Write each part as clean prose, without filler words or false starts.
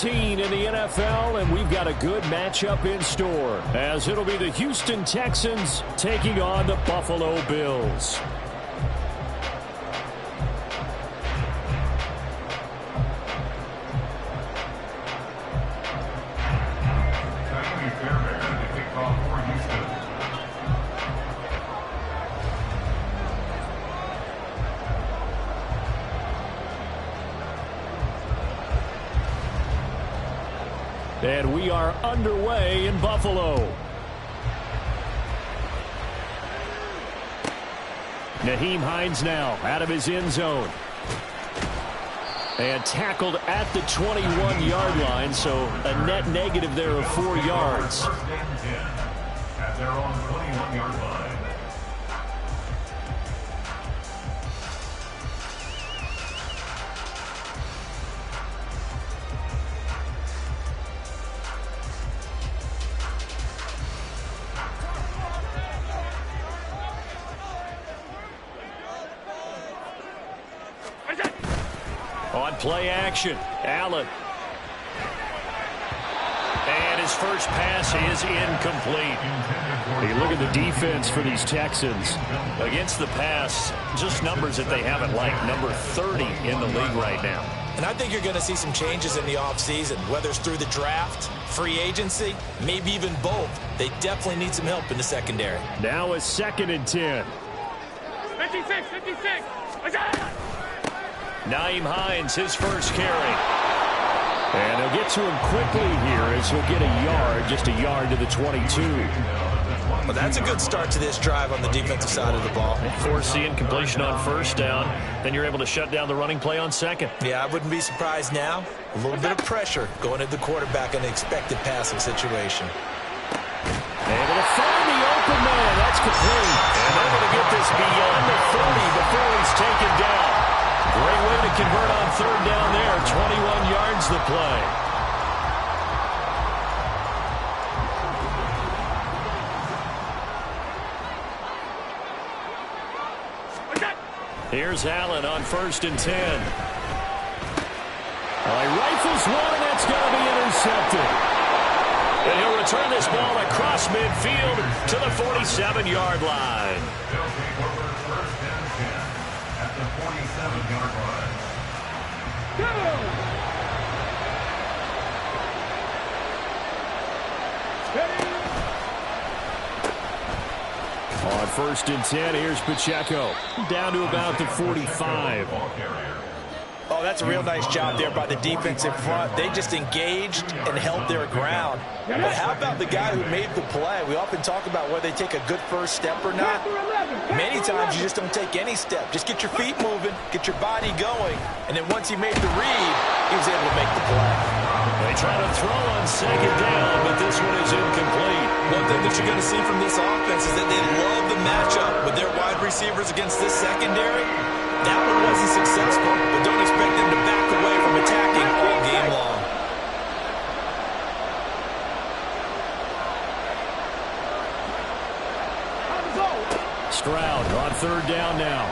17 in the NFL, and we've got a good matchup in store, as it'll be the Houston Texans taking on the Buffalo Bills. And we are underway in Buffalo. Nyheim Hines now out of his end zone. And tackled at the 21-yard line, so a net negative there of 4 yards. At their own 21-yard line. On play action, Allen. And his first pass is incomplete. You look at the defense for these Texans. Against the pass, just numbers that they haven't liked. Number 30 in the league right now. And I think you're going to see some changes in the offseason, whether it's through the draft, free agency, maybe even both. They definitely need some help in the secondary. Now a 2nd and 10. 56. Nyheim Hines, his first carry. And he'll get to him quickly here as he'll get a yard, just a yard to the 22. Well, that's a good start to this drive on the defensive side of the ball. Force the incompletion on first down. Then you're able to shut down the running play on second. Yeah, I wouldn't be surprised now. A little bit of pressure going at the quarterback in an expected passing situation. Able to find the open man. That's complete. And able to get this beyond the 30 before he's taken down. Great way to convert on 3rd down there. 21 yards the play. Here's Allen on 1st and 10. He rifles one, and that's going to be intercepted. And he'll return this ball across midfield to the 47-yard line. At the 47-yard line. On 1st and 10, here's Pacheco. Down to about the 45. Oh, that's a real nice job there by the defense in front. They just engaged and held their ground. But how about the guy who made the play? We often talk about whether they take a good first step or not. Many times you just don't take any step. Just get your feet moving, get your body going, and then once he made the read, he was able to make the play. They try to throw on 2nd down, but this one is incomplete. One thing that you're going to see from this offense is that they love the matchup with their wide receivers against this secondary. That one wasn't successful, but don't expect them to back away from attacking all game long. Stroud on 3rd down now.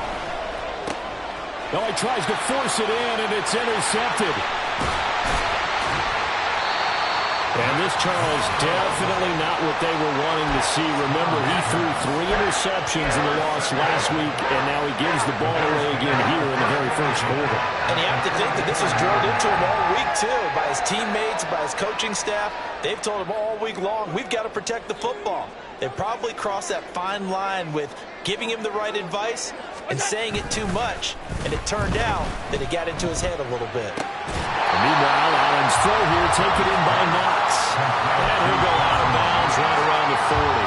Oh, he tries to force it in, and it's intercepted. And this, Charles, definitely not what they were wanting to see. Remember, he threw 3 interceptions in the loss last week, and now he gives the ball away again here in the very first quarter. And you have to think that this was drilled into him all week, too, by his teammates, by his coaching staff. They've told him all week long, we've got to protect the football. They probably crossed that fine line with giving him the right advice and saying it too much, and it turned out that it got into his head a little bit. And meanwhile, Allen's throw here taken in by Knox. And he'll go out of bounds right around the 40.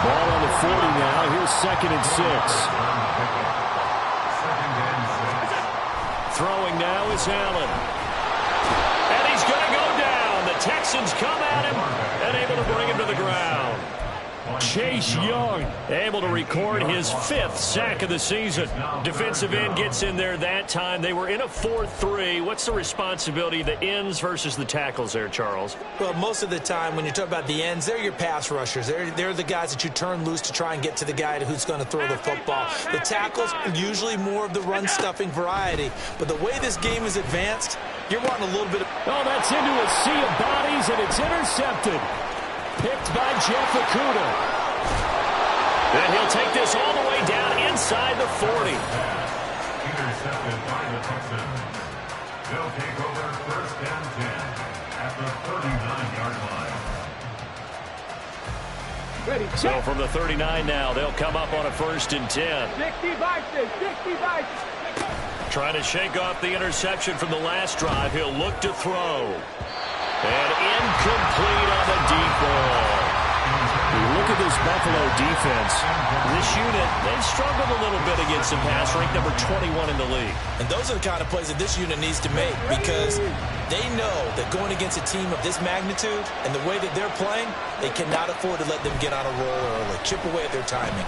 Ball on the 40 now. Here's 2nd and 6. Throwing now is Allen. And he's going to go down. The Texans come at him and able to bring him to the ground. Chase Young able to record his 5th sack of the season. Defensive end gets in there that time. They were in a 4-3. What's the responsibility of the ends versus the tackles there, Charles? Well, most of the time when you talk about the ends, they're your pass rushers. They're the guys that you turn loose to try and get to the guy who's going to throw the football. The tackles are usually more of the run-stuffing variety. But the way this game is advanced, You're wanting a little bit of... Oh, that's into a sea of bodies, and it's intercepted. Picked by Jeff Okudah. And he'll take this all the way down inside the 40. Intercepted by the Texans. They'll take over 1st and 10 at the 39-yard line. Ready, So from the 39 now, they'll come up on a 1st and 10. 60 vices, 60 vices. Trying to shake off the interception from the last drive. He'll look to throw. And incomplete on the deep ball. You look at this Buffalo defense. This unit, they've struggled a little bit against the pass, ranked number 21 in the league. And those are the kind of plays that this unit needs to make, because they know that going against a team of this magnitude and the way that they're playing, they cannot afford to let them get on a roll early. Chip away at their timing.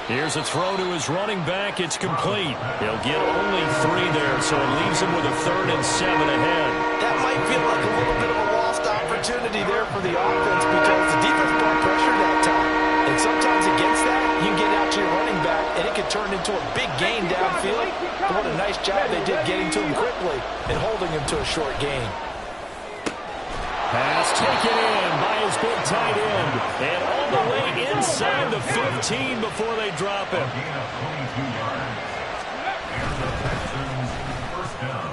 Here's a throw to his running back. It's complete. He'll get only 3 there, so it leaves him with a 3rd and 7 ahead. That might feel like a little bit of a lost opportunity there for the offense, because the defense brought pressure that time. And sometimes against that, you can get out to your running back, and it can turn into a big gain downfield. But what a nice job they did getting to him quickly and holding him to a short gain. Pass taken in by his big tight end. And all the way inside the 15 before they drop him. Gain of 22 yards. And the Texans first down.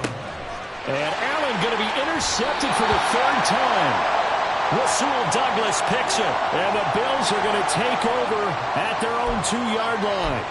And Allen going to be intercepted for the 3rd time. Rasul Douglas picks it. And the Bills are going to take over at their own 2-yard line.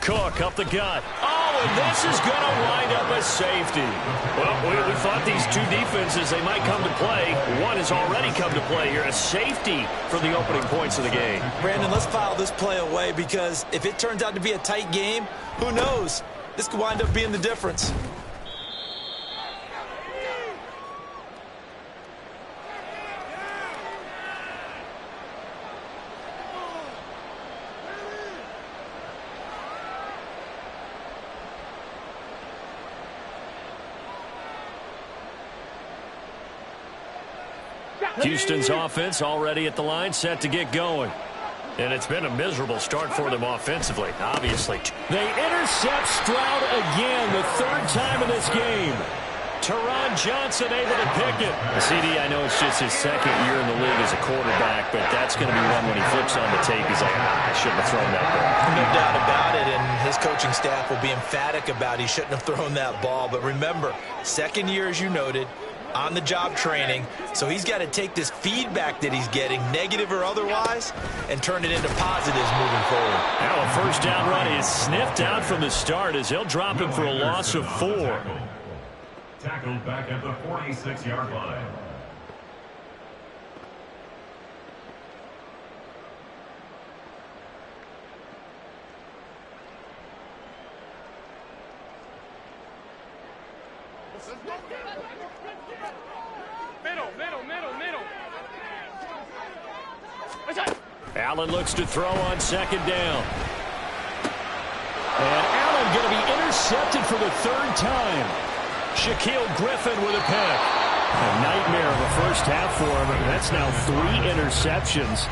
Cook up the gut. Oh, and this is going to wind up a safety. Well, we thought these two defenses, they might come to play. One has already come to play here. A safety for the opening points of the game. Brandon, let's file this play away, because if it turns out to be a tight game, who knows? This could wind up being the difference. Houston's offense already at the line, set to get going. And it's been a miserable start for them offensively, obviously. They intercept Stroud again, the 3rd time in this game. Teron Johnson able to pick it. CD, I know it's just his 2nd year in the league as a quarterback, but that's going to be one when he flips on the tape. He's like, I shouldn't have thrown that ball. No doubt about it, and his coaching staff will be emphatic about he shouldn't have thrown that ball. But remember, 2nd year, as you noted, on-the-job training, so he's got to take this feedback that he's getting, negative or otherwise, and turn it into positives moving forward. Now a 1st down run is sniffed out from the start as he'll drop him for a loss of 4. Tackled back at the 46-yard line. Allen looks to throw on 2nd down. And Allen going to be intercepted for the 3rd time. Shaquille Griffin with a pick. A nightmare of a first half for him, and that's now 3 interceptions.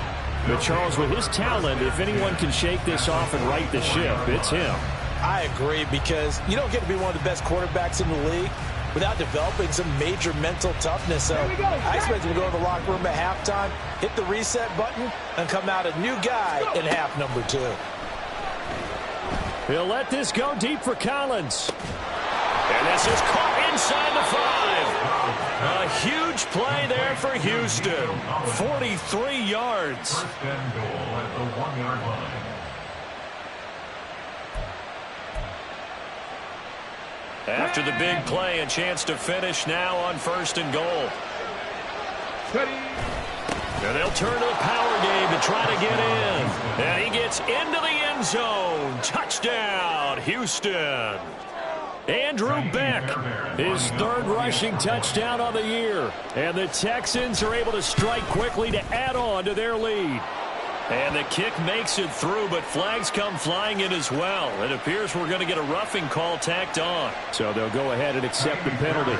But Charles, with his talent, if anyone can shake this off and right the ship, it's him. I agree, because you don't get to be one of the best quarterbacks in the league without developing some major mental toughness. So I expect him to go to the locker room at halftime, hit the reset button, and come out a new guy in half number 2. He'll let this go deep for Collins. And this is caught inside the 5. A huge play there for Houston. 43 yards. 1st and goal at the 1-yard line. After the big play, a chance to finish now on 1st and goal. And they'll turn to the power game to try to get in. And he gets into the end zone. Touchdown, Houston. Andrew Beck, his 3rd rushing touchdown of the year. And the Texans are able to strike quickly to add on to their lead. And the kick makes it through, but flags come flying in as well. It appears we're going to get a roughing call tacked on. So they'll go ahead and accept the penalty.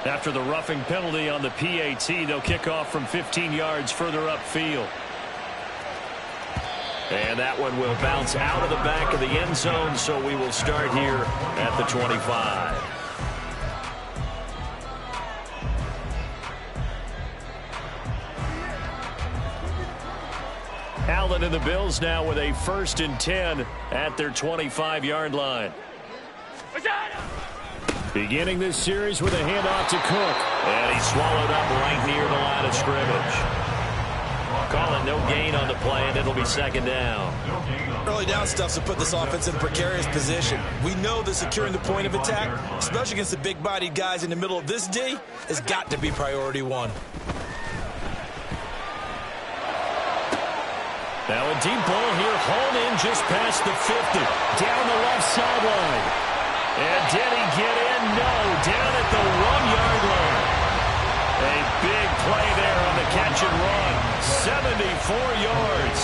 After the roughing penalty on the PAT, they'll kick off from 15 yards further upfield. And that one will bounce out of the back of the end zone, so we will start here at the 25. Allen and the Bills now with a 1st and 10 at their 25-yard line. Beginning this series with a handoff to Cook. And he's swallowed up right near the line of scrimmage. Calling no gain on the play, and it'll be 2nd down. Early down stuff to put this offense in a precarious position. We know that securing the point of attack, especially against the big-bodied guys in the middle of this D, has got to be priority one. Now a deep ball here, hauled in just past the 50. Down the left sideline. And did he get in? No, down at the 1-yard line. A big play there on the catch and run. 74 yards.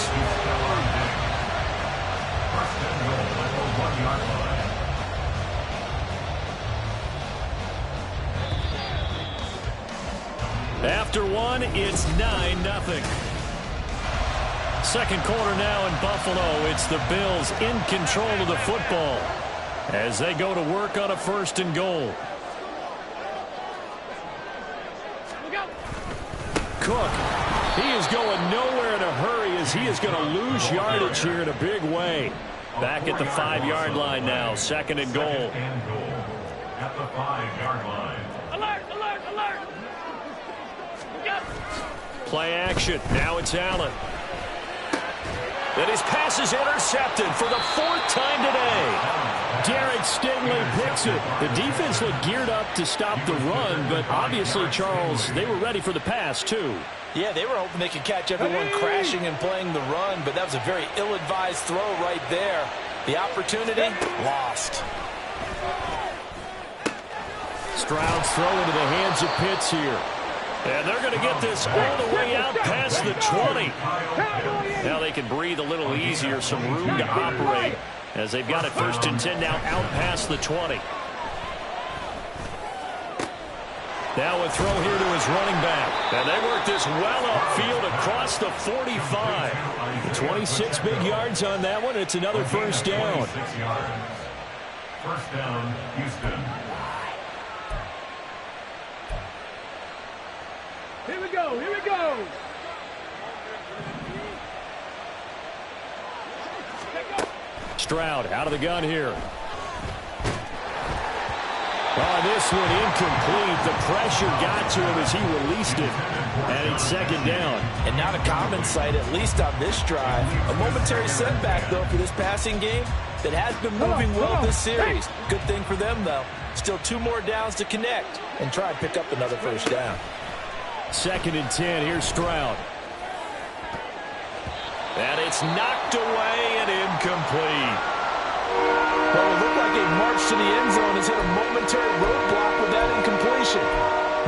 After one, it's 9-0. Second quarter now in Buffalo. It's the Bills in control of the football as they go to work on a 1st and goal. Cook, he is going nowhere in a hurry as he is going to lose yardage here in a big way. Back at the 5-yard line now, 2nd and goal. At the 5-yard line. Alert, alert, alert. Play action. Now it's Allen. And his pass is intercepted for the 4th time today. Derek Stingley picks it. The defense looked geared up to stop the run, but obviously, Charles, they were ready for the pass, too. Yeah, they were hoping they could catch everyone crashing and playing the run, but that was a very ill-advised throw right there. The opportunity, lost. Stroud's throw into the hands of Pitts here. And they're going to get this all the way out past the 20. Now they can breathe a little easier, some room to operate as they've got it 1st and 10 now out past the 20. Now a throw here to his running back. And they work this well upfield across the 45. 26 big yards on that one. It's another 1st down. 1st down, Houston. Here we go, here we go. Stroud out of the gun here. Oh, this one incomplete. The pressure got to him as he released it. And it's 2nd down. And not a common sight, at least on this drive. A momentary setback, though, for this passing game that has been moving well this series. Good thing for them, though. Still 2 more downs to connect and try and pick up another 1st down. 2nd and 10. Here's Stroud. And it's knocked away and incomplete. Well, it looked like a march to the end zone has hit a momentary roadblock with that incompletion.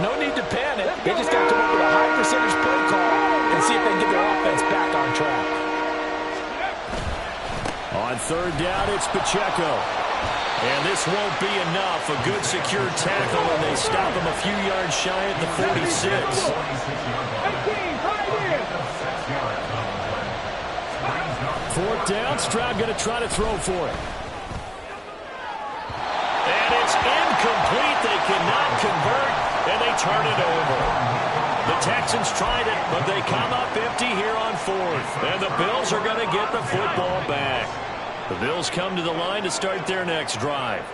No need to panic. They just got to come up with a high percentage play call and see if they can get their offense back on track. On 3rd down, it's Pacheco. And this won't be enough. A good secure tackle, and they stop him a few yards shy at the 46. 4th down, Stroud going to try to throw for it. And it's incomplete. They cannot convert, and they turn it over. The Texans tried it, but they come up empty here on 4th. And the Bills are going to get the football back. The Bills come to the line to start their next drive.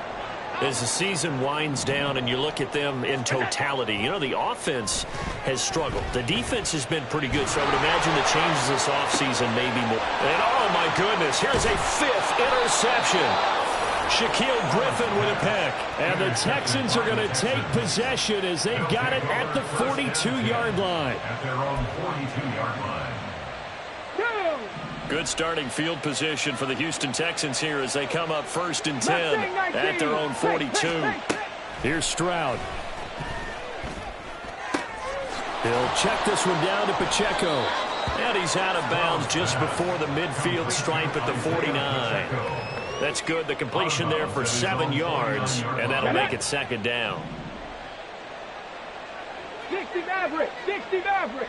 As the season winds down and you look at them in totality, you know, the offense has struggled. The defense has been pretty good, so I would imagine the changes this offseason may be more. And, oh, my goodness, here's a 5th interception. Shaquille Griffin with a pick. And the Texans are going to take possession as they've got it at the 42-yard line. At their own 42-yard line. Good starting field position for the Houston Texans here as they come up 1st and 10 at their own 42. Here's Stroud. He'll check this one down to Pacheco. And he's out of bounds just before the midfield stripe at the 49. That's good. The completion there for 7 yards, and that'll make it second down. 60 Maverick! 60 Maverick!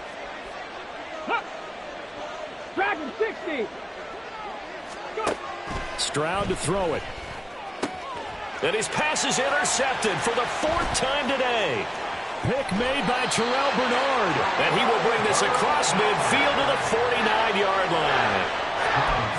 Huh. Dragon 60! Good. Stroud to throw it. And his pass is intercepted for the 4th time today. Pick made by Terrell Bernard. And he will bring this across midfield to the 49-yard line.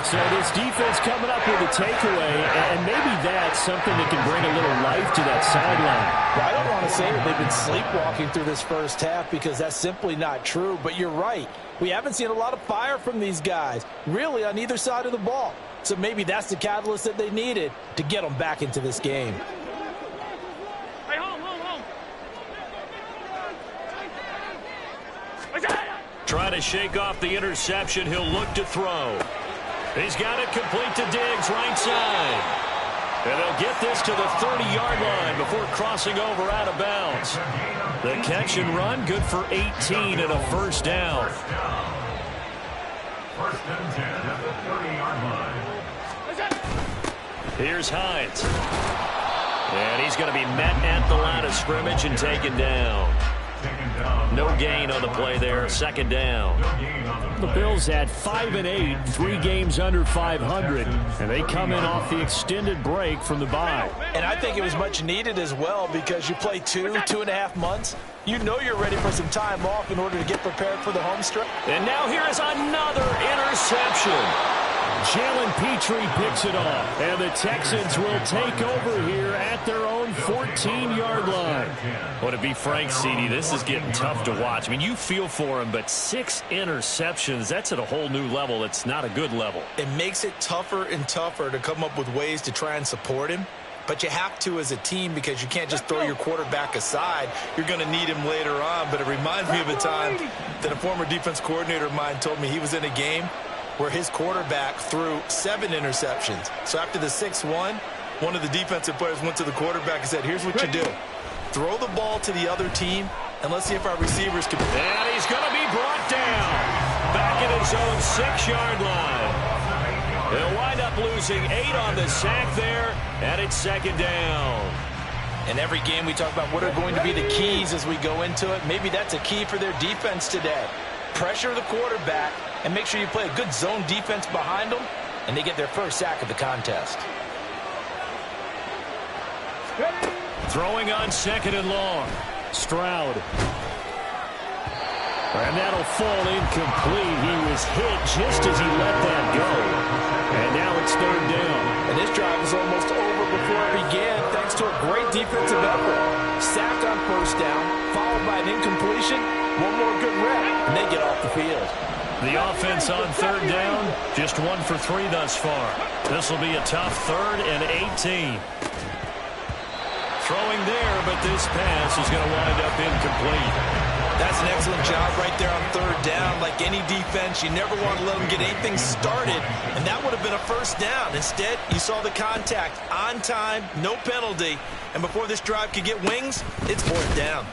So this defense coming up with a takeaway, and maybe that's something that can bring a little life to that sideline. Well, I don't want to say that they've been sleepwalking through this first half because that's simply not true, but you're right. We haven't seen a lot of fire from these guys, really, on either side of the ball. So maybe that's the catalyst that they needed to get them back into this game. Hey, home. Trying to shake off the interception. He'll look to throw. He's got it complete to Diggs, right side. And they'll get this to the 30-yard line before crossing over out of bounds. The catch and run, good for 18 and a first down. First and 10 at the 30-yard line. Here's Hines. And he's going to be met at the line of scrimmage and taken down. No gain on the play there, second down. The Bills had 5 and 8, 3 games under 500, and they come in off the extended break from the bye. And I think it was much needed as well because you play 2.5 months. You know you're ready for some time off in order to get prepared for the home stretch. And now here is another interception. Jalen Petrie picks it off, and the Texans will take over here at their own 14-yard line. Well, to be frank, CD, this is getting tough to watch. I mean, you feel for him, but 6 interceptions, that's at a whole new level. It's not a good level. It makes it tougher and tougher to come up with ways to try and support him. But you have to as a team because you can't just throw your quarterback aside. You're going to need him later on. But it reminds me of a time that a former defense coordinator of mine told me he was in a game where his quarterback threw 7 interceptions. So after the 6-1, one of the defensive players went to the quarterback and said, here's what you do. Throw the ball to the other team, and let's see if our receivers can. And he's going to be brought down back at his own 6-yard line. He'll wind up losing 8 on the sack there, and it's second down. In every game we talk about what are going to be the keys as we go into it. Maybe that's a key for their defense today. Pressure the quarterback and make sure you play a good zone defense behind them, and they get their first sack of the contest. Throwing on second and long. Stroud. And that'll fall incomplete. He was hit just as he let that go. And now it's third down. And this drive is almost over before it began thanks to a great defensive effort. Sacked on first down, followed by an incompletion. One more good rep, and they get off the field. The offense on third down, just 1 for 3 thus far. This will be a tough 3rd and 18. Throwing there, but this pass is going to wind up incomplete. That's an excellent job right there on third down. Like any defense, you never want to let them get anything started, and that would have been a first down. Instead, you saw the contact on time, no penalty, and before this drive could get wings, it's 4th down.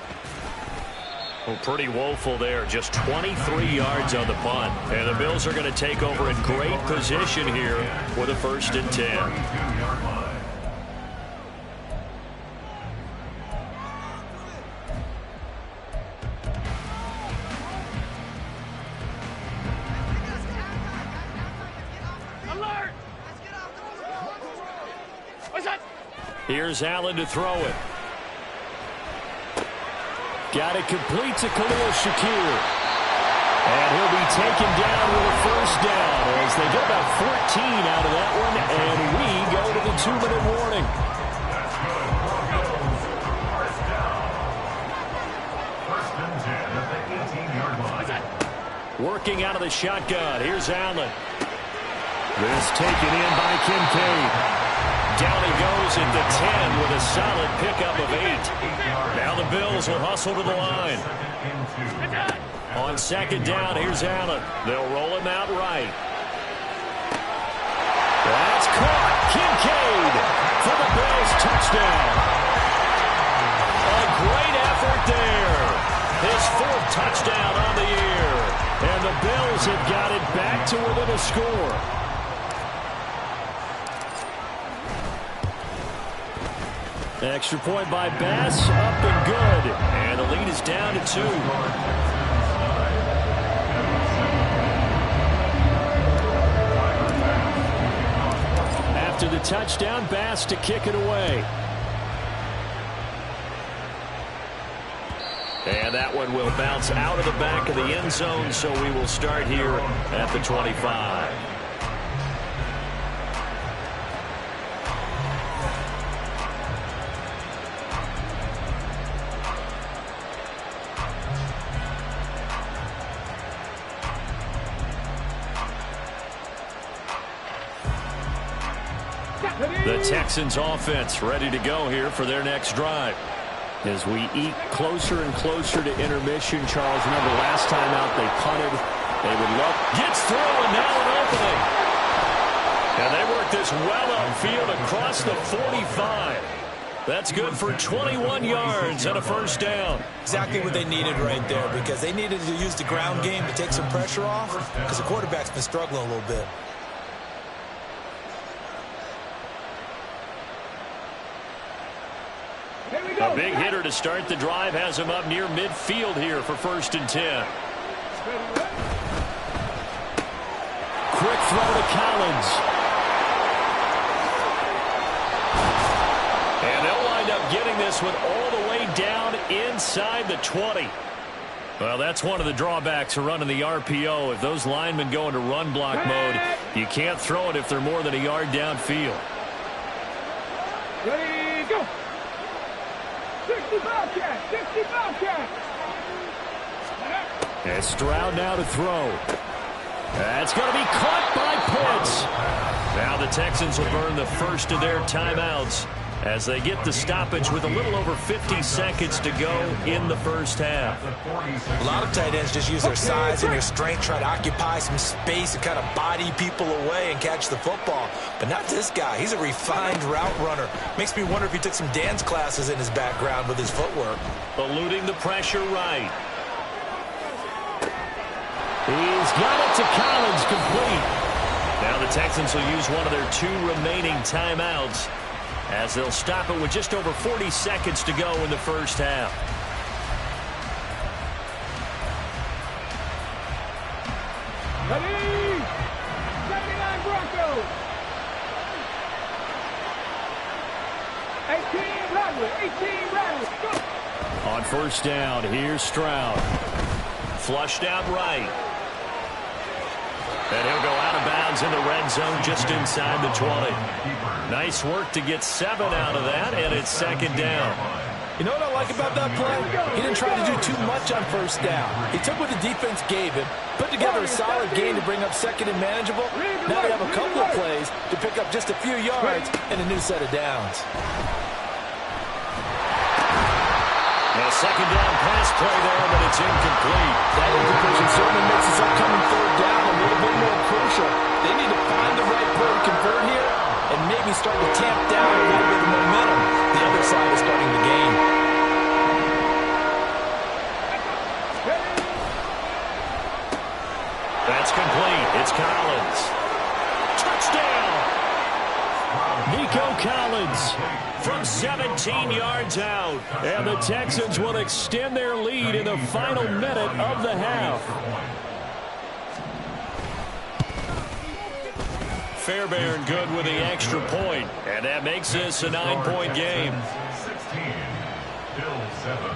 Well, pretty woeful there. Just 23 yards on the punt. And the Bills are going to take over in great position here with a 1st and 10. Alert! What's that? Here's Allen to throw it. Got it complete to Khalil Shakir. And he'll be taken down with a first down as they get about 14 out of that one, and we go to the 2-minute warning. First and 10 at the 18-yard line. Working out of the shotgun. Here's Allen. This taken in by Kincaid. Down he goes at the 10 with a solid pickup of 8. Now the Bills will hustle to the line. On second down, here's Allen. They'll roll him out right. That's caught. Kincaid for the Bills touchdown. A great effort there. His 4th Texans have got it back to within a score. Extra point by Bass, up and good. And the lead is down to 2. After the touchdown, Bass to kick it away. And that one will bounce out of the back of the end zone, so we will start here at the 25. The Texans offense ready to go here for their next drive. As we eat closer and closer to intermission, Charles, remember last time out they punted. They would love. Gets through and now an opening. And they work this well upfield across the 45. That's good for 21 yards and a first down. Exactly what they needed right there, because they needed to use the ground game to take some pressure off, because the quarterback's been struggling a little bit. A big hitter to start the drive has him up near midfield here for 1st and 10. Quick throw to Collins. And they'll wind up getting this one all the way down inside the 20. Well, that's one of the drawbacks of running the RPO. If those linemen go into run block mode, you can't throw it if they're more than a yard downfield. Ready, go. 65 catch, 65 catch. And Stroud now to throw. That's going to be caught by Pitts. Now the Texans will burn the first of their timeouts as they get the stoppage with a little over 50 seconds to go in the first half. A lot of tight ends just use their size and their strength, try to occupy some space and kind of body people away and catch the football. But not this guy. He's a refined route runner. Makes me wonder if he took some dance classes in his background with his footwork. Eluding the pressure right. He's got it to Collins, complete. Now the Texans will use one of their 2 remaining timeouts as they'll stop it with just over 40 seconds to go in the first half. Ready, 79 Broncos. 18 Rattlers, 18 Rattlers, go. On first down, here's Stroud. Flushed out right. And he'll go out of bounds in the red zone just inside the 20. Nice work to get 7 out of that, and it's 2nd down. You know what I like about that play? He didn't try to do too much on first down. He took what the defense gave him, put together a solid gain to bring up 2nd and manageable. Now they have a couple of plays to pick up just a few yards and a new set of downs. A 2nd down pass play there, but it's incomplete. That incompletion certainly makes this upcoming 3rd down a little bit more crucial. They need to find the right play to convert here and maybe start to tamp down a little bit of momentum. The other side is starting to gain. That's complete. It's Collins. Touchdown! Nico Collins from 17 yards out. And the Texans will extend their lead in the final minute of the half. Fairbairn good with the extra point. And that makes this a 9-point game. 16, Bill 7.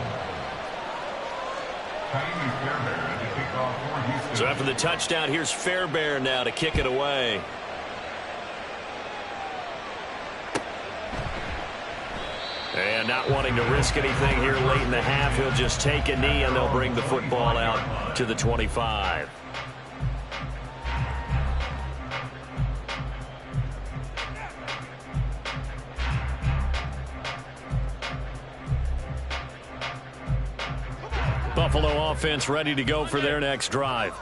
Fairbairn to kick off for Houston. So after the touchdown, here's Fairbairn now to kick it away. And not wanting to risk anything here late in the half, he'll just take a knee and they'll bring the football out to the 25. Buffalo offense ready to go for their next drive.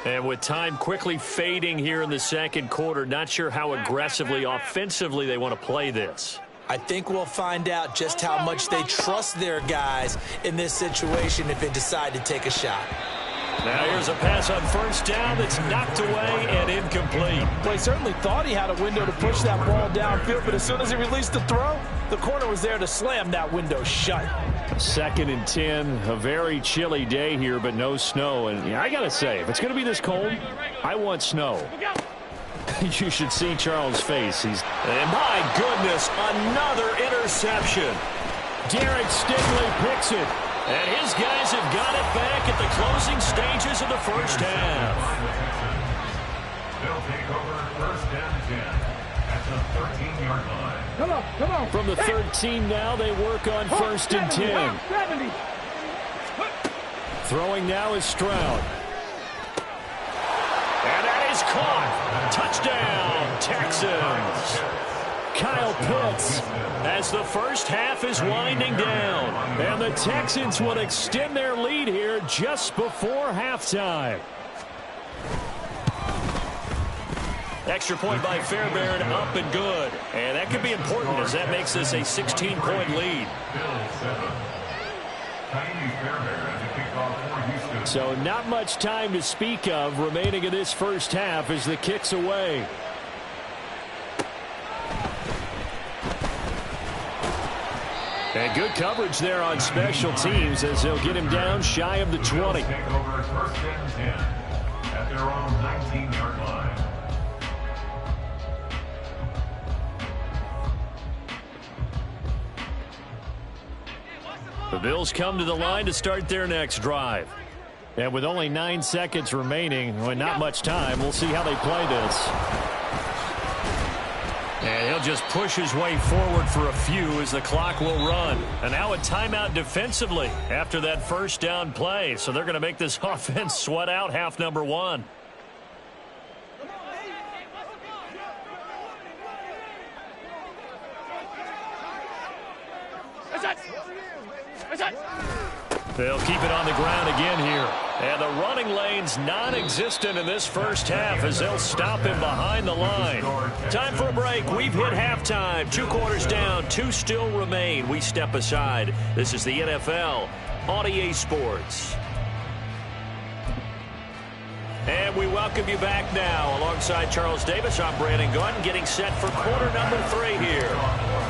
And with time quickly fading here in the 2nd quarter, not sure how aggressively, offensively they want to play this. I think we'll find out just how much they trust their guys in this situation if they decide to take a shot. Now here's a pass on first down that's knocked away and incomplete. Well, he certainly thought he had a window to push that ball downfield, but as soon as he released the throw, the corner was there to slam that window shut. 2nd and 10, a very chilly day here, but no snow. And I got to say, if it's going to be this cold, I want snow. You should see Charles' face. And my goodness, another interception. Derek Stingley picks it. And his guys have got it back at the closing stages of the first half. They'll take over 1st and 10 at the 13-yard line. Come on. From the 13 now, they work on 1st and 10. 70. Throwing now is Stroud. And that is caught. Touchdown, Texans. Kyle Pitts as the first half is winding down. And the Texans will extend their lead here just before halftime. Extra point by Fairbairn, up and good. And that could be important as that makes this a 16-point lead. So not much time to speak of remaining in this first half as the kick's away. And good coverage there on special teams as they'll get him down shy of the 20. Take over 1st and 10 at their own 19-yard line. The Bills come to the line to start their next drive. And with only 9 seconds remaining, and not much time, we'll see how they play this. And he'll just push his way forward for a few as the clock will run. And now a timeout defensively after that first down play. So they're going to make this offense sweat out half number 1. They'll keep it on the ground again here. And the running lane's non-existent in this first half as they'll stop him behind the line. Time for a break. We've hit halftime. 2 quarters down. 2 still remain. We step aside. This is the NFL on EA Sports. And we welcome you back now. Alongside Charles Davis, I'm Brandon Gordon, getting set for quarter number 3 here.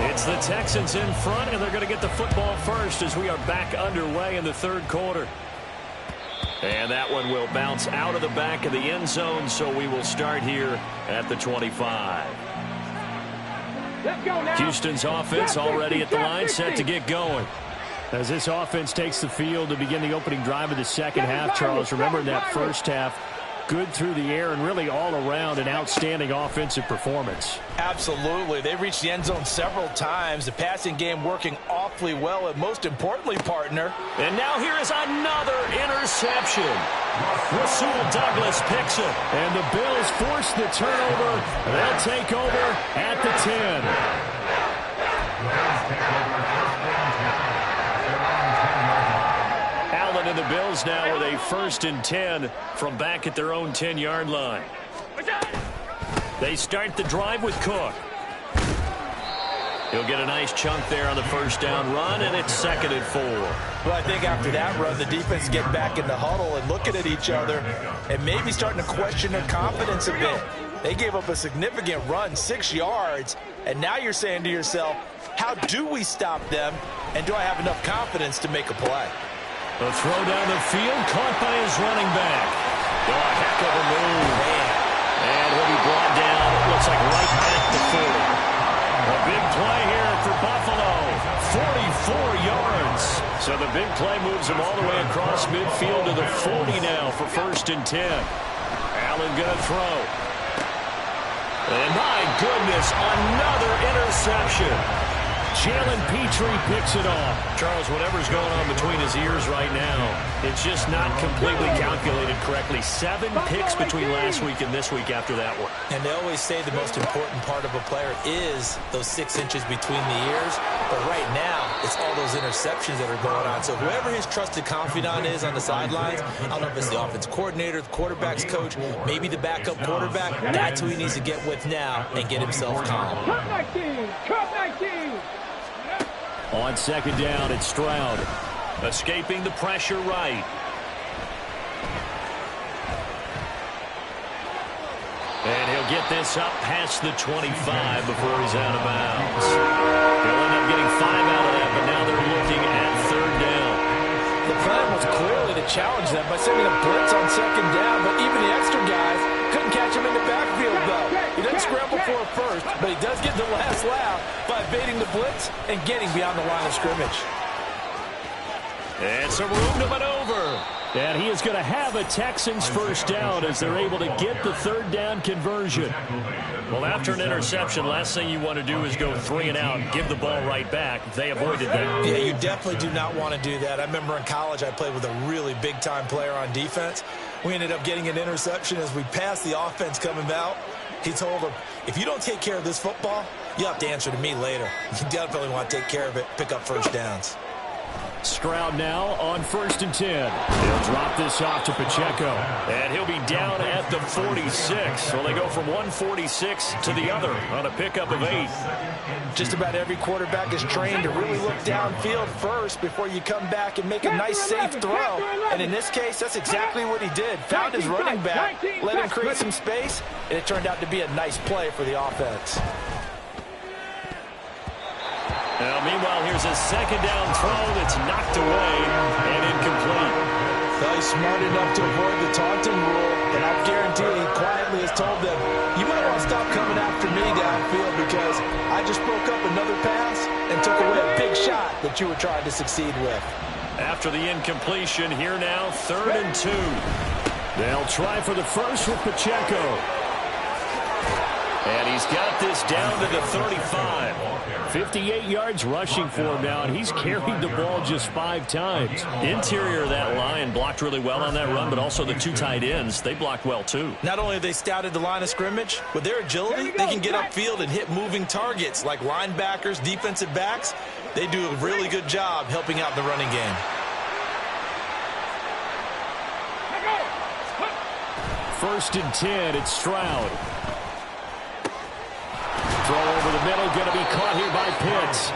It's the Texans in front, and they're going to get the football first as we are back underway in the 3rd quarter. And that one will bounce out of the back of the end zone, so we will start here at the 25. Let's go now. Houston's offense already at the line, set to get going. As this offense takes the field to begin the opening drive of the second half, Charles, remember in that first half, good through the air and really all around an outstanding offensive performance. Absolutely. They reached the end zone several times. The passing game working awfully well, and most importantly, partner. And now here is another interception. Rasul Douglas picks it. And the Bills force the turnover. They'll take over at the 10. Allen and the Bills now with a 1st and 10 from back at their own 10-yard line. They start the drive with Cook. He'll get a nice chunk there on the first down run, and it's 2nd and 4. Well, I think after that run, the defense get back in the huddle and looking at each other and maybe starting to question their confidence a bit. They gave up a significant run, 6 yards, and now you're saying to yourself, how do we stop them, and do I have enough confidence to make a play? A throw down the field, caught by his running back. Oh, a heck of a move. And he'll be brought down, it looks like right at the 40. A big play here for Buffalo. 44 yards. So the big play moves him all the way across midfield to the 40 now for 1st and 10. Allen gonna throw. And my goodness, another interception. Jalen Petrie picks it off. Charles, whatever's going on between his ears right now, it's just not completely calculated correctly. 7 picks between last week and this week after that one. And they always say the most important part of a player is those 6 inches between the ears. But right now, it's all those interceptions that are going on. So whoever his trusted confidant is on the sidelines, I don't know if it's the offense coordinator, the quarterback's coach, maybe the backup quarterback, that's who he needs to get with now and get himself calm. Cut 19. Cut 19. On 2nd down, it's Stroud. Escaping the pressure right. get this up past the 25 before he's out of bounds. They'll end up getting 5 out of that, but now they're looking at 3rd down. The plan was clearly to challenge them by sending a blitz on 2nd down, but even the extra guys couldn't catch him in the backfield, though. He doesn't scramble for it first, but he does get the last laugh by evading the blitz and getting beyond the line of scrimmage. And some room to maneuver. And he is going to have a Texans 1st down as they're able to get the 3rd down conversion. Well, after an interception, last thing you want to do is go 3 and out and give the ball right back. They avoided that. Yeah, you definitely do not want to do that. I remember in college I played with a really big-time player on defense. We ended up getting an interception as we passed the offense coming out. He told him, if you don't take care of this football, you have to answer to me later. You definitely want to take care of it, pick up 1st downs. Stroud now on 1st and 10. He'll drop this off to Pacheco. And he'll be down at the 46. So they go from 146 to the other on a pickup of 8. Just about every quarterback is trained to really look downfield first before you come back and make a nice, safe throw. And in this case, that's exactly what he did. Found his running back, let him create some space, and it turned out to be a nice play for the offense. Now, meanwhile, here's a 2nd down throw that's knocked away and incomplete. Well, he's smart enough to avoid the taunting rule, and I guarantee he quietly has told them, you might want to stop coming after me downfield because I just broke up another pass and took away a big shot that you were trying to succeed with. After the incompletion, here now, 3rd and 2. They'll try for the first with Pacheco. And he's got this down to the 35. 58 yards rushing for him now, and he's carried the ball just 5 times. Interior of that line blocked really well on that run, but also the 2 tight ends, they blocked well too. Not only have they scouted the line of scrimmage, with their agility, they can get upfield and hit moving targets like linebackers, defensive backs. They do a really good job helping out the running game. First and 10, it's Stroud. Throw over the middle, going to be caught here by Pitts.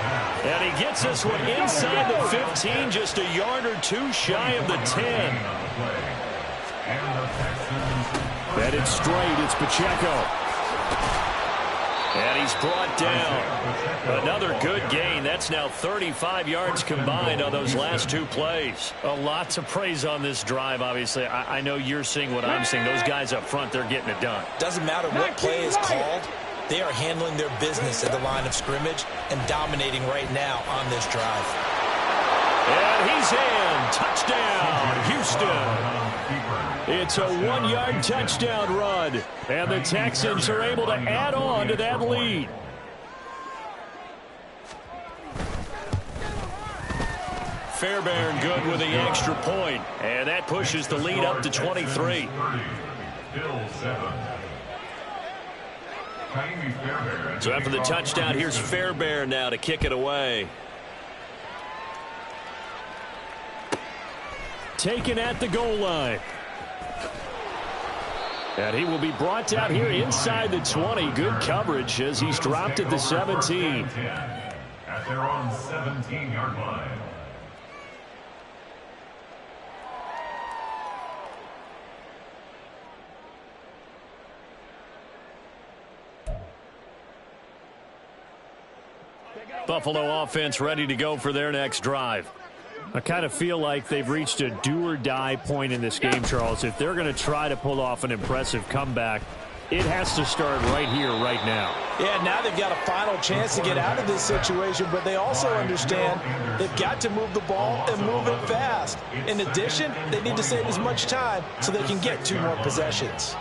And he gets this one inside the 15, just a yard or 2 shy of the 10. And it's straight, it's Pacheco. And he's brought down. Another good gain. That's now 35 yards combined on those last 2 plays. A lot to praise on this drive, obviously. I know you're seeing what I'm seeing. Those guys up front, they're getting it done. Doesn't matter what play is called. They are handling their business at the line of scrimmage and dominating right now on this drive. And he's in. Touchdown, Houston. It's a 1-yard touchdown run. And the Texans are able to add on to that lead. Fairbairn good with the extra point. And that pushes the lead up to 23. So after the touchdown, here's Fairbairn now to kick it away. Taken at the goal line. And he will be brought down here inside the 20. Good coverage as he's dropped at the 17. At their own 17-yard line. Buffalo offense ready to go for their next drive. I kind of feel like they've reached a do-or-die point in this game, Charles. If they're going to try to pull off an impressive comeback, it has to start right here, right now. Yeah, now they've got a final chance to get out of this situation, but they also understand they've got to move the ball and move it fast. In addition, they need to save as much time so they can get 2 more possessions.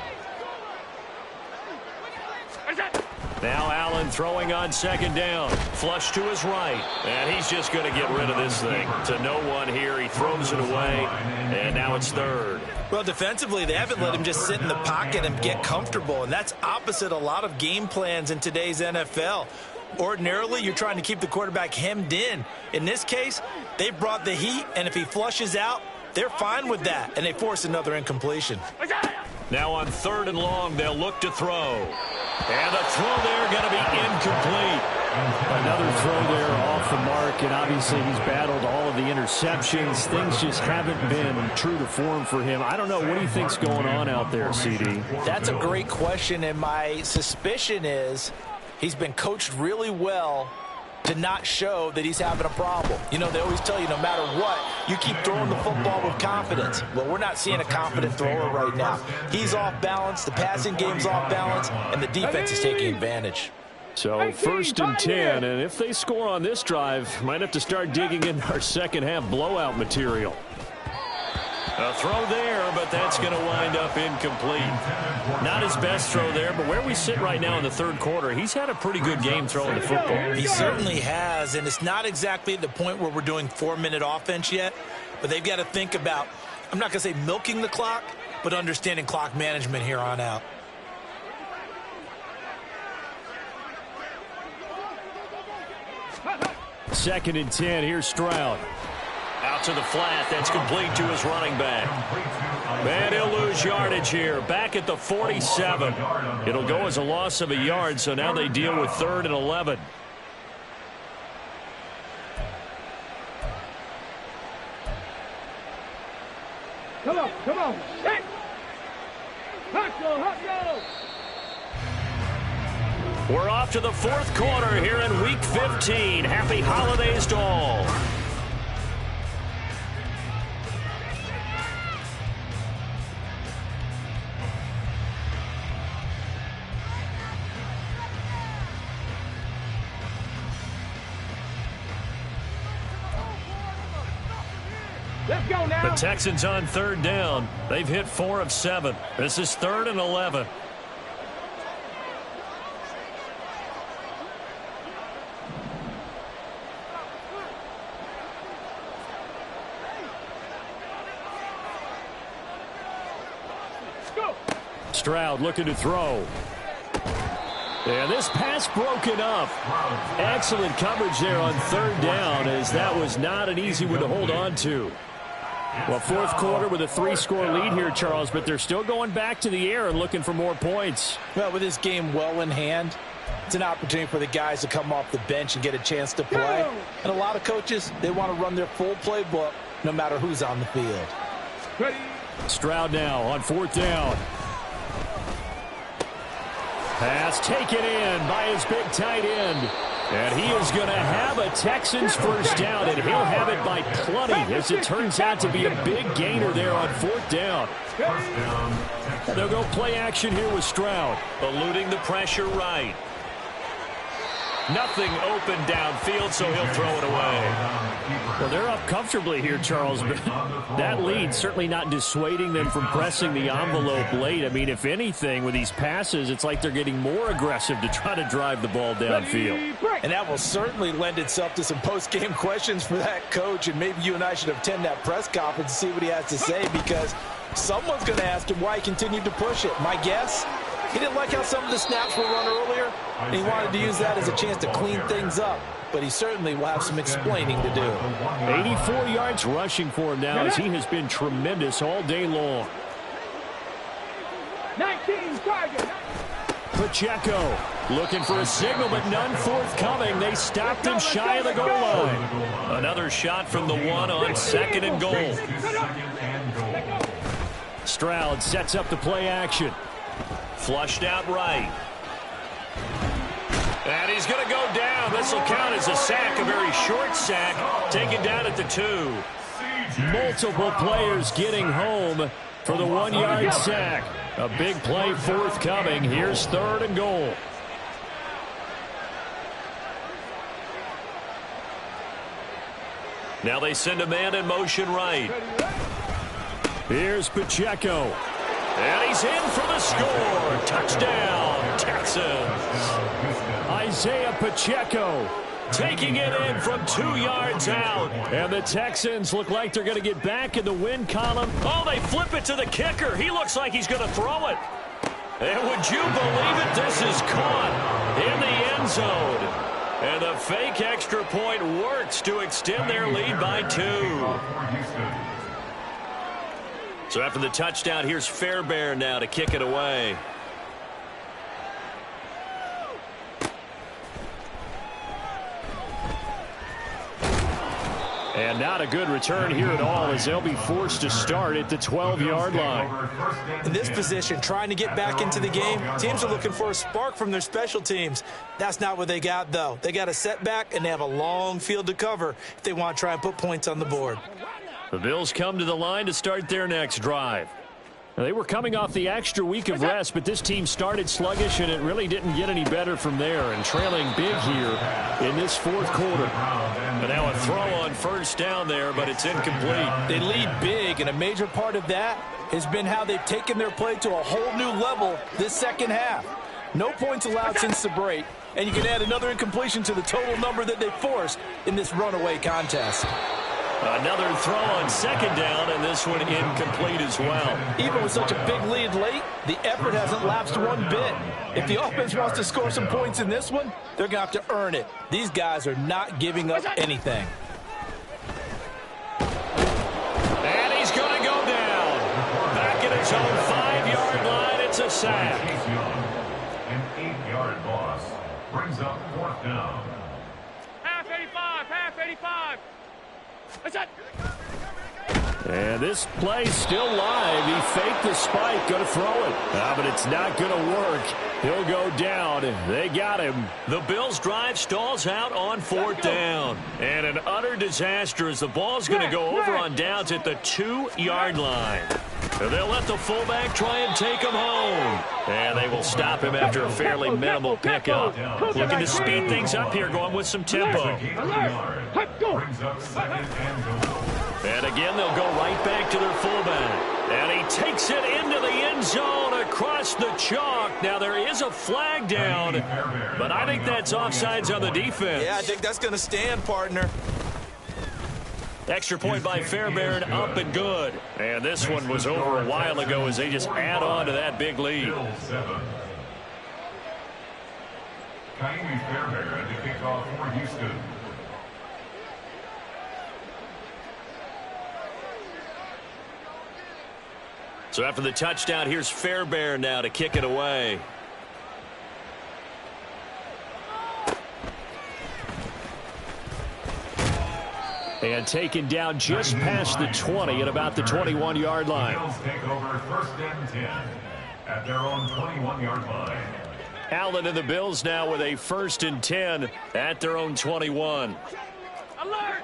Now Allen throwing on 2nd down. Flush to his right. And he's just going to get rid of this thing. To no one here. He throws it away. And now it's 3rd. Well, defensively, they haven't let him just sit in the pocket and get comfortable. And that's opposite a lot of game plans in today's NFL. Ordinarily, you're trying to keep the quarterback hemmed in. In this case, they brought the heat. And if he flushes out, they're fine with that. And they force another incompletion. Now on 3rd and long, they'll look to throw. And the throw there going to be incomplete. Another throw there off the mark, and obviously he's battled all of the interceptions. Things just haven't been true to form for him. I don't know. What do you think's going on out there, CD? That's a great question, and my suspicion is he's been coached really well to not show that he's having a problem. You know, they always tell you no matter what, you keep throwing the football with confidence. Well, we're not seeing a confident thrower right now. He's off balance, the passing game's off balance, and the defense is taking advantage. So 1st and 10, and if they score on this drive, might have to start digging in our second half blowout material. A throw there, but that's going to wind up incomplete. Not his best throw there, but where we sit right now in the 3rd quarter, he's had a pretty good game throwing the football. He certainly has, and it's not exactly at the point where we're doing 4-minute offense yet, but they've got to think about, I'm not going to say milking the clock, but understanding clock management here on out. Second and 10, here's Stroud. Out to the flat, that's complete to his running back. And he'll lose yardage here, back at the 47. It'll go as a loss of a yard, so now they deal with 3rd and 11. Come on, come on. Hit. Hustle. We're off to the 4th quarter here in Week 15. Happy holidays to all. Let's go now. The Texans on 3rd down. They've hit 4 of 7. This is 3rd and 11. Stroud looking to throw. And this pass broken up. Excellent coverage there on 3rd down, as that was not an easy one to hold on to. Well, 4th quarter with a 3-score lead here, Charles, but they're still going back to the air and looking for more points. Well, with this game well in hand, it's an opportunity for the guys to come off the bench and get a chance to play. And a lot of coaches, they want to run their full playbook no matter who's on the field. Ready. Stroud now on 4th down. Pass taken in by his big tight end. And he is going to have a Texans 1st down, and he'll have it by plenty, as it turns out to be a big gainer there on 4th down. They'll go play action here with Stroud. Eluding the pressure right. Nothing open downfield, so he'll throw it away. Well, they're up comfortably here, Charles, but that lead certainly not dissuading them from pressing the envelope late. I mean, if anything, with these passes, it's like they're getting more aggressive to try to drive the ball downfield. And that will certainly lend itself to some post-game questions for that coach, and maybe you and I should attend that press conference and see what he has to say, because someone's going to ask him why he continued to push it. My guess? He didn't like how some of the snaps were run earlier, and he wanted to use that as a chance to clean things up. But he certainly will have some explaining to do. 84 yards rushing for him now, as he has been tremendous all day long. 19 target. Pacheco looking for a signal, but none forthcoming. They stopped him shy of the goal line. Another shot from the 1 on 2nd and goal. Stroud sets up the play action. Flushed out right. And he's going to go down. This will count as a sack, a very short sack, taken down at the 2. Multiple players getting home for the 1-yard sack. A big play forthcoming. Here's 3rd and goal. Now they send a man in motion right. Here's Pacheco. And he's in for the score. Touchdown, Texans. Isaiah Pacheco taking it in from 2 yards out. And the Texans look like they're going to get back in the win column. Oh, they flip it to the kicker. He looks like he's going to throw it. And would you believe it? This is caught in the end zone. And the fake extra point works to extend their lead by 2. So after the touchdown, here's Fairbairn now to kick it away. And not a good return here at all as they'll be forced to start at the 12-yard line. In this position, trying to get back into the game, teams are looking for a spark from their special teams. That's not what they got, though. They got a setback, and they have a long field to cover if they want to try and put points on the board. The Bills come to the line to start their next drive. They were coming off the extra week of rest, but this team started sluggish, and it really didn't get any better from there, and trailing big here in this fourth quarter. But now a throw on first down there, but it's incomplete. They lead big, and a major part of that has been how they've taken their play to a whole new level this second half. No points allowed since the break, and you can add another incompletion to the total number that they forced in this runaway contest. Another throw on second down, and this one incomplete as well. Even with such a big lead late, the effort hasn't lapsed one bit. If the offense wants to score some points in this one, they're going to have to earn it. These guys are not giving up anything. And he's going to go down. Back at his own 5-yard line, it's a sack. An 8-yard loss brings up fourth down. Half 85, half 85. And this play's still live. He faked the spike, going to throw it. But it's not going to work. He'll go down. They got him. The Bills' drive stalls out on fourth down. And an utter disaster as the ball's going to go over on downs at the 2-yard line. They'll let the fullback try and take him home. And they will stop him after a fairly minimal pickup. Looking to speed things up here, going with some tempo. And again, they'll go right back to their fullback. And he takes it into the end zone across the chalk. Now, there is a flag down, but I think that's offsides on the defense. Yeah, I think that's going to stand, partner. Extra point by Fairbairn, up and good. And this one was over a while ago as they just add on to that big lead. Kaimi Fairbairn to kick off for Houston. So after the touchdown, here's Fairbairn now to kick it away. And taken down just past the 20 at about the 21-yard line. Bills take over first and 10 at their own 21-yard line. Allen and the Bills now with a first and 10 at their own 21. Alert!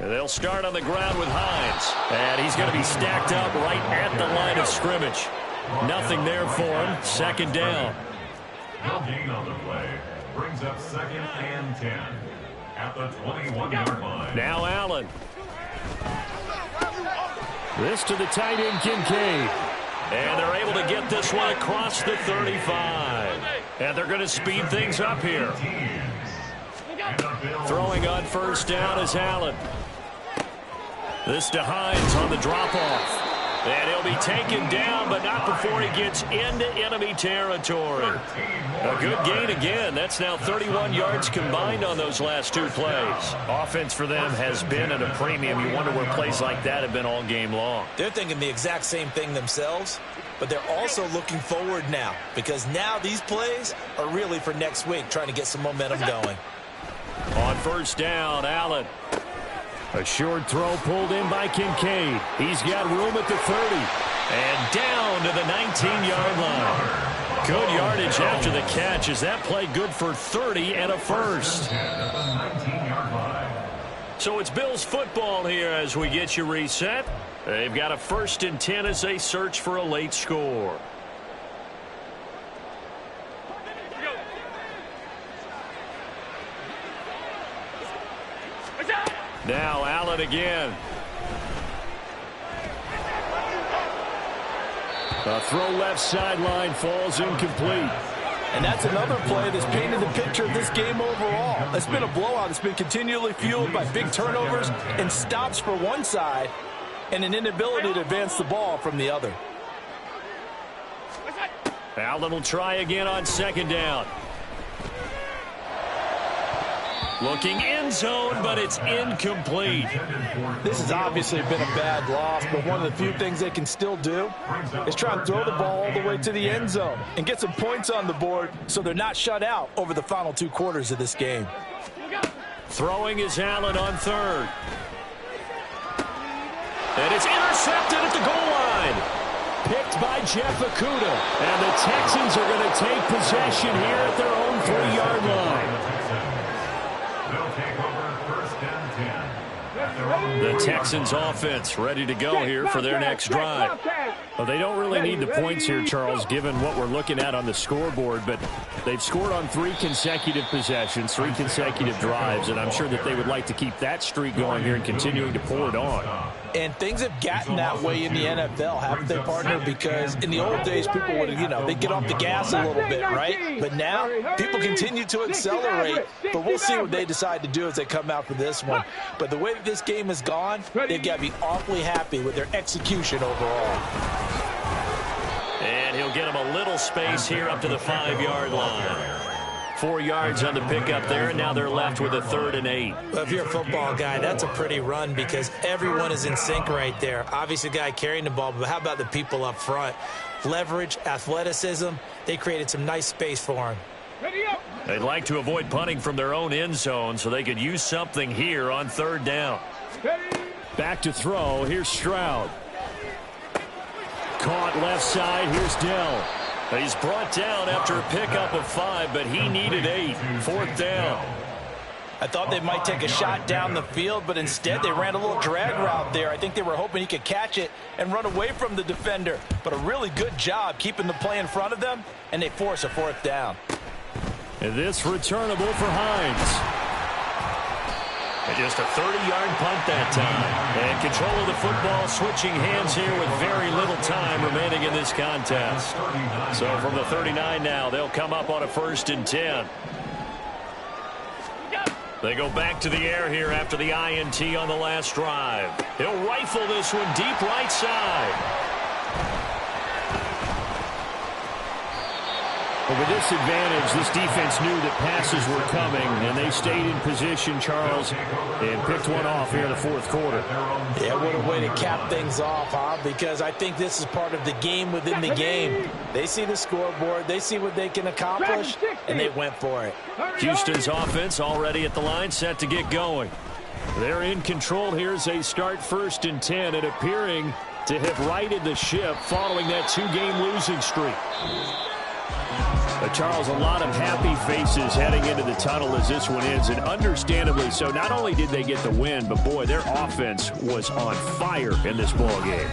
And they'll start on the ground with Hines. And he's going to be stacked up right at the line of scrimmage. Nothing there for him. Second down. No gain on the play. Brings up second and 10 at the 21-yard line. Now Allen. This to the tight end, Kincaid. And they're able to get this one across the 35. And they're going to speed things up here. Throwing on first down is Allen. This to Hines on the drop-off. And he'll be taken down, but not before he gets into enemy territory. A good gain again. That's now 31 yards combined on those last two plays. Offense for them has been at a premium. You wonder where plays like that have been all game long. They're thinking the exact same thing themselves, but they're also looking forward now because now these plays are really for next week, trying to get some momentum going. On first down, Allen. A short throw pulled in by Kincaid. He's got room at the 30. And down to the 19-yard line. Good yardage after the catch. Is that play good for 30 and a first? So it's Bills football here as we get you reset. They've got a first and 10 as they search for a late score. Now Allen again. A throw left sideline falls incomplete. And that's another play that's painted the picture of this game overall. It's been a blowout. It's been continually fueled by big turnovers and stops for one side and an inability to advance the ball from the other. Allen will try again on second down. Looking end zone, but it's incomplete. This has obviously been a bad loss, but one of the few things they can still do is try and throw the ball all the way to the end zone and get some points on the board so they're not shut out over the final two quarters of this game. Throwing is Allen on third. And it's intercepted at the goal line. Picked by Jeff Okudah. And the Texans are going to take possession here at their own 3-yard line. They'll take over first and 10. The Texans offense ready to go here for their next drive. Well, they don't really need the points here, Charles, given what we're looking at on the scoreboard, but they've scored on 3 consecutive possessions, 3 consecutive drives, and I'm sure that they would like to keep that streak going here and continuing to pour it on. And things have gotten that way in the NFL, haven't they, partner? Because in the old days, people would, they'd get off the gas a little bit, right? But now, people continue to accelerate. But we'll see what they decide to do as they come out for this one. But the way that this game has gone, they've got to be awfully happy with their execution overall. And he'll get him a little space here up to the 5-yard line. 4 yards on the pickup there, and now they're left with a 3rd and 8. Well, if you're a football guy, that's a pretty run because everyone is in sync right there. Obviously, the guy carrying the ball, but how about the people up front? Leverage, athleticism, they created some nice space for him. They'd like to avoid punting from their own end zone so they could use something here on 3rd down. Back to throw. Here's Stroud. Caught left side. Here's Dell. He's brought down after a pickup of 5, but he needed 8. 4th down. I thought they might take a shot down the field, but instead they ran a little drag route there. I think they were hoping he could catch it and run away from the defender. But a really good job keeping the play in front of them, and they force a 4th down. And this returnable for Hines. And just a 30-yard punt that time. And control of the football, switching hands here with very little time remaining in this contest. So from the 39 now, they'll come up on a 1st and 10. They go back to the air here after the INT on the last drive. He'll rifle this one deep right side. But with this advantage, this defense knew that passes were coming, and they stayed in position, Charles, and picked one off here in the 4th quarter. Yeah, what a way to cap things off, huh? Because I think this is part of the game within the game. They see the scoreboard, they see what they can accomplish, and they went for it. Houston's offense already at the line, set to get going. They're in control here as they start 1st and 10, and appearing to have righted the ship following that 2-game losing streak. But Charles, a lot of happy faces heading into the tunnel as this one ends, and understandably so. Not only did they get the win, but boy, their offense was on fire in this ball game.